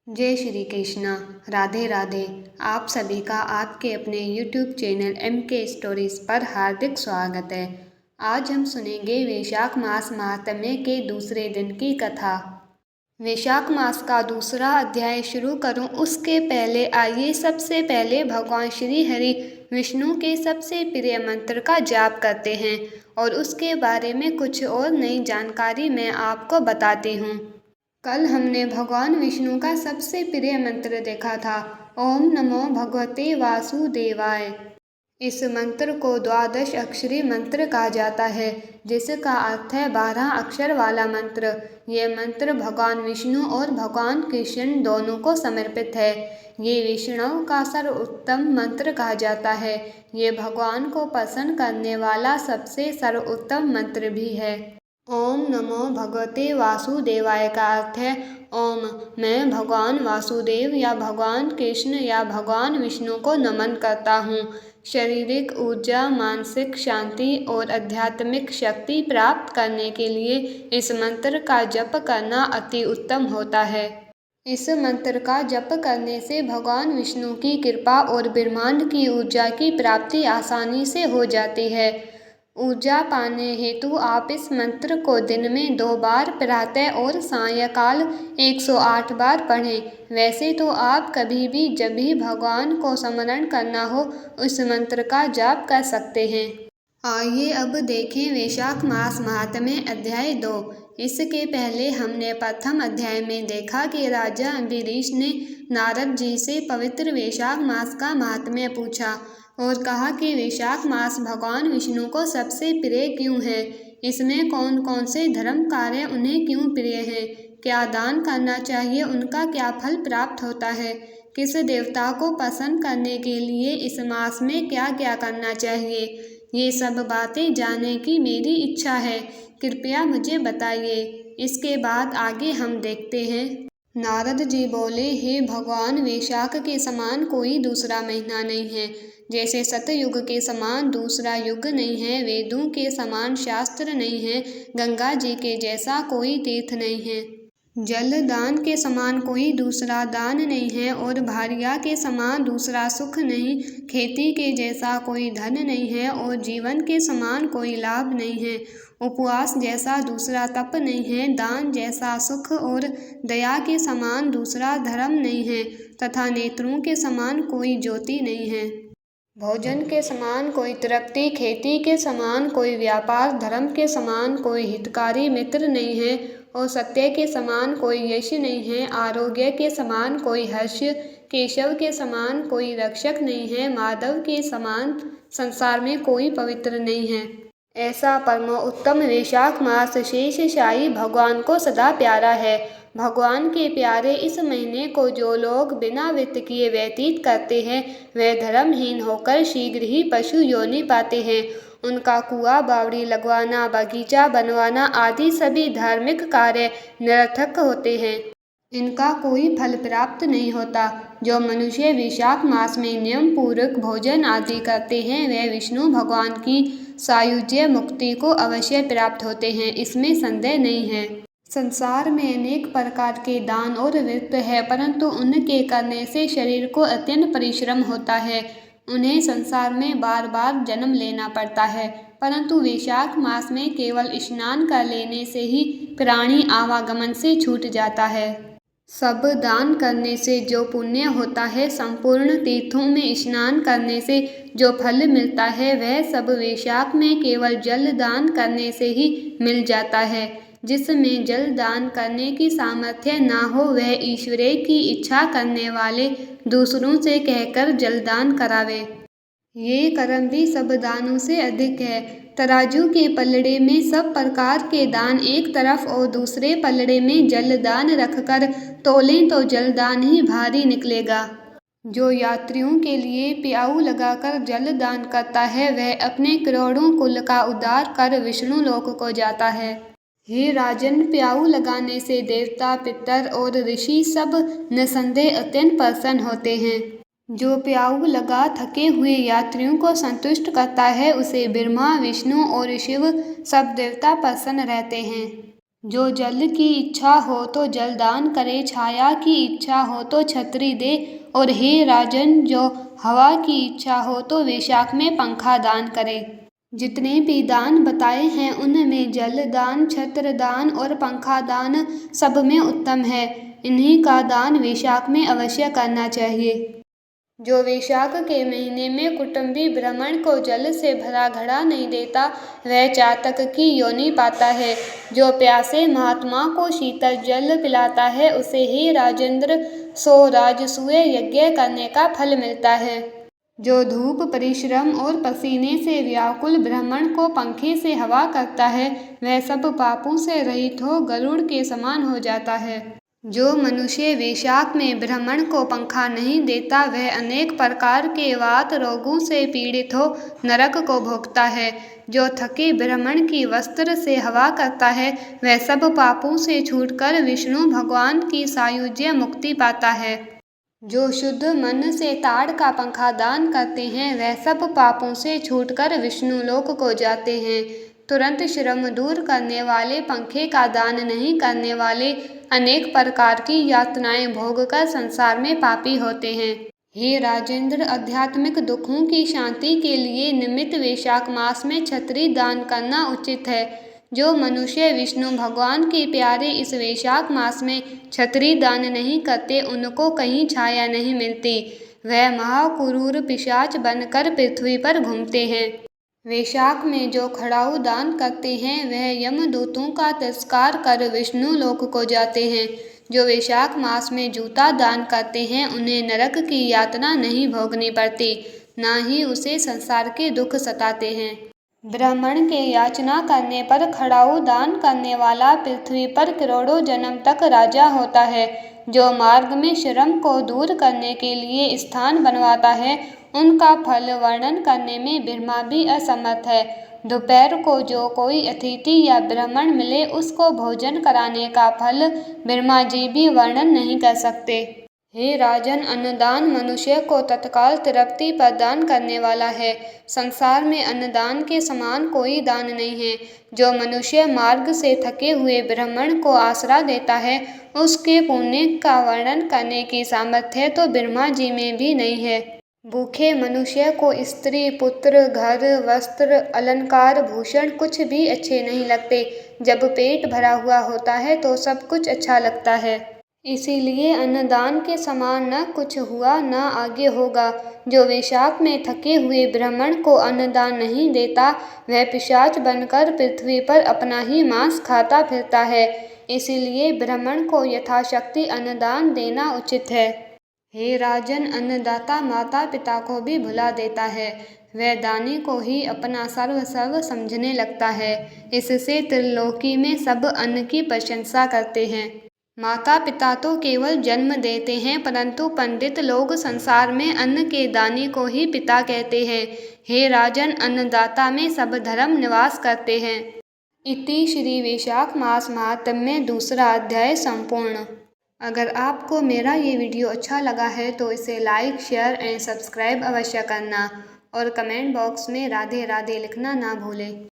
जय श्री कृष्णा। राधे राधे। आप सभी का आपके अपने YouTube चैनल MK स्टोरीज पर हार्दिक स्वागत है। आज हम सुनेंगे वैशाख मास महात्म्य के दूसरे दिन की कथा। वैशाख मास का दूसरा अध्याय शुरू करूं उसके पहले आइए सबसे पहले भगवान श्री हरि विष्णु के सबसे प्रिय मंत्र का जाप करते हैं और उसके बारे में कुछ और नई जानकारी मैं आपको बताती हूँ। कल हमने भगवान विष्णु का सबसे प्रिय मंत्र देखा था, ओम नमो भगवते वासुदेवाय। इस मंत्र को द्वादश अक्षरी मंत्र कहा जाता है, जिसका अर्थ है 12 अक्षर वाला मंत्र। ये मंत्र भगवान विष्णु और भगवान कृष्ण दोनों को समर्पित है। ये विष्णु का सर्वोत्तम मंत्र कहा जाता है। ये भगवान को प्रसन्न करने वाला सबसे सर्वोत्तम मंत्र भी है। ओम नमो भगवते वासुदेवाय का अर्थ है ओम, मैं भगवान वासुदेव या भगवान कृष्ण या भगवान विष्णु को नमन करता हूँ। शारीरिक ऊर्जा, मानसिक शांति और आध्यात्मिक शक्ति प्राप्त करने के लिए इस मंत्र का जप करना अति उत्तम होता है। इस मंत्र का जप करने से भगवान विष्णु की कृपा और ब्रह्मांड की ऊर्जा की प्राप्ति आसानी से हो जाती है। ऊर्जा पाने हेतु आप इस मंत्र को दिन में 2 बार प्रातः और सायंकाल 108 बार पढ़ें। वैसे तो आप कभी भी जब भी भगवान को स्मरण करना हो उस मंत्र का जाप कर सकते हैं। आइए अब देखें वैशाख मास महात्म्य अध्याय 2। इसके पहले हमने प्रथम अध्याय में देखा कि राजा अम्बरीश ने नारद जी से पवित्र वैशाख मास का महात्म्य पूछा और कहा कि वैशाख मास भगवान विष्णु को सबसे प्रिय क्यों है, इसमें कौन कौन से धर्म कार्य उन्हें क्यों प्रिय हैं, क्या दान करना चाहिए, उनका क्या फल प्राप्त होता है, किस देवता को प्रसन्न करने के लिए इस मास में क्या क्या करना चाहिए। ये सब बातें जानने की मेरी इच्छा है, कृपया मुझे बताइए। इसके बाद आगे हम देखते हैं। नारद जी बोले, हे भगवान, वैशाख के समान कोई दूसरा महीना नहीं है, जैसे सतयुग के समान दूसरा युग नहीं है, वेदों के समान शास्त्र नहीं है, गंगा जी के जैसा कोई तीर्थ नहीं है, जल दान के समान कोई दूसरा दान नहीं है और भार्या के समान दूसरा सुख नहीं, खेती के जैसा कोई धन नहीं है और जीवन के समान कोई लाभ नहीं है, उपवास जैसा दूसरा तप नहीं है, दान जैसा सुख और दया के समान दूसरा धर्म नहीं है, तथा नेत्रों के समान कोई ज्योति नहीं है, भोजन के समान कोई तृप्ति, खेती के समान कोई व्यापार, धर्म के समान कोई हितकारी मित्र नहीं है और सत्य के समान कोई यश नहीं है, आरोग्य के समान कोई हर्ष, केशव के समान कोई रक्षक नहीं है, माधव के समान संसार में कोई पवित्र नहीं है। ऐसा परमोत्तम वैशाख मास शेषशायी भगवान को सदा प्यारा है। भगवान के प्यारे इस महीने को जो लोग बिना वित्त किए व्यतीत करते हैं वे धर्महीन होकर शीघ्र ही पशु योनि पाते हैं। उनका कुआं बावड़ी लगवाना, बगीचा बनवाना आदि सभी धार्मिक कार्य निरर्थक होते हैं। इनका कोई फल प्राप्त नहीं होता। जो मनुष्य वैशाख मास में नियम पूर्वक भोजन आदि करते हैं वे विष्णु भगवान की सायुज्य मुक्ति को अवश्य प्राप्त होते हैं, इसमें संदेह नहीं है। संसार में अनेक प्रकार के दान और व्रत है, परंतु उनके करने से शरीर को अत्यंत परिश्रम होता है। उन्हें संसार में बार बार जन्म लेना पड़ता है, परंतु वैशाख मास में केवल स्नान कर लेने से ही प्राणी आवागमन से छूट जाता है। सब दान करने से जो पुण्य होता है, संपूर्ण तीर्थों में स्नान करने से जो फल मिलता है, वह सब वैशाख में केवल जल दान करने से ही मिल जाता है। जिसमें जल दान करने की सामर्थ्य ना हो वह ईश्वर की इच्छा करने वाले दूसरों से कहकर जलदान करावे। ये कर्म भी सब दानों से अधिक है। तराजू के पलड़े में सब प्रकार के दान एक तरफ और दूसरे पलड़े में जलदान रखकर तोलें तो जलदान ही भारी निकलेगा। जो यात्रियों के लिए प्याऊ लगाकर जलदान करता है वह अपने करोड़ों कुल का उद्धार कर विष्णु लोक को जाता है। हे राजन, प्याऊ लगाने से देवता, पितर और ऋषि सब निसंदेह अत्यंत प्रसन्न होते हैं। जो प्याऊ लगा थके हुए यात्रियों को संतुष्ट करता है उसे ब्रह्मा, विष्णु और शिव सब देवता प्रसन्न रहते हैं। जो जल की इच्छा हो तो जल दान करे, छाया की इच्छा हो तो छतरी दे, और हे राजन, जो हवा की इच्छा हो तो वैशाख में पंखा दान करे। जितने भी दान बताए हैं उनमें जल दान, छत्र दान और पंखा दान सब में उत्तम है। इन्हीं का दान वैशाख में अवश्य करना चाहिए। जो वैशाख के महीने में कुटुंबी ब्राह्मण को जल से भरा घड़ा नहीं देता, वह चातक की योनि पाता है। जो प्यासे महात्मा को शीतल जल पिलाता है, उसे हे राजेंद्र सो राजसूय यज्ञ करने का फल मिलता है। जो धूप, परिश्रम और पसीने से व्याकुल ब्राह्मण को पंखे से हवा करता है, वह सब पापों से रहित हो गरुड़ के समान हो जाता है। जो मनुष्य वैशाख में ब्राह्मण को पंखा नहीं देता, वह अनेक प्रकार के वात रोगों से पीड़ित हो नरक को भोगता है। जो थके ब्राह्मण की वस्त्र से हवा करता है, वह सब पापों से छूटकर विष्णु भगवान की सायुज्य मुक्ति पाता है। जो शुद्ध मन से ताड़ का पंखा दान करते हैं, वह सब पापों से छूटकर विष्णु लोक को जाते हैं। तुरंत श्रम दूर करने वाले पंखे का दान नहीं करने वाले अनेक प्रकार की यातनाएं भोगकर संसार में पापी होते हैं। हे राजेंद्र, आध्यात्मिक दुखों की शांति के लिए निमित्त वैशाख मास में छतरी दान करना उचित है। जो मनुष्य विष्णु भगवान के प्यारे इस वैशाख मास में छतरी दान नहीं करते, उनको कहीं छाया नहीं मिलती। वह महाक्रूर पिशाच बनकर पृथ्वी पर घूमते हैं। वैशाख में जो खड़ाऊ दान करते हैं, वह यमदूतों का तिरस्कार कर विष्णु लोक को जाते हैं। जो वैशाख मास में जूता दान करते हैं, उन्हें नरक की यातना नहीं भोगनी पड़ती, न ही उसे संसार के दुख सताते हैं। ब्राह्मण के याचना करने पर खड़ाऊ दान करने वाला पृथ्वी पर करोड़ों जन्म तक राजा होता है। जो मार्ग में श्रम को दूर करने के लिए स्थान बनवाता है, उनका फल वर्णन करने में ब्रह्मा भी असमर्थ है। दोपहर को जो कोई अतिथि या ब्राह्मण मिले, उसको भोजन कराने का फल ब्रह्मा जी भी वर्णन नहीं कर सकते। हे राजन, अन्नदान मनुष्य को तत्काल तृप्ति प्रदान करने वाला है। संसार में अन्नदान के समान कोई दान नहीं है। जो मनुष्य मार्ग से थके हुए ब्राह्मण को आसरा देता है, उसके पुण्य का वर्णन करने की सामर्थ्य तो ब्रह्मा जी में भी नहीं है। भूखे मनुष्य को स्त्री, पुत्र, घर, वस्त्र, अलंकार, भूषण कुछ भी अच्छे नहीं लगते। जब पेट भरा हुआ होता है तो सब कुछ अच्छा लगता है। इसीलिए अन्नदान के समान न कुछ हुआ, न आगे होगा। जो वैशाख में थके हुए ब्राह्मण को अन्नदान नहीं देता, वह पिशाच बनकर पृथ्वी पर अपना ही मांस खाता फिरता है। इसीलिए ब्राह्मण को यथाशक्ति अन्नदान देना उचित है। हे राजन, अन्नदाता माता पिता को भी भुला देता है। वह दानी को ही अपना सर्वस्व समझने लगता है। इससे त्रिलोकी में सब अन्न की प्रशंसा करते हैं। माता पिता तो केवल जन्म देते हैं, परंतु पंडित लोग संसार में अन्न के दानी को ही पिता कहते हैं। हे राजन, अन्नदाता में सब धर्म निवास करते हैं। इति श्री वैशाख मास महात्म्य दूसरा अध्याय संपूर्ण। अगर आपको मेरा ये वीडियो अच्छा लगा है तो इसे लाइक, शेयर एंड सब्सक्राइब अवश्य करना, और कमेंट बॉक्स में राधे राधे लिखना ना भूलें।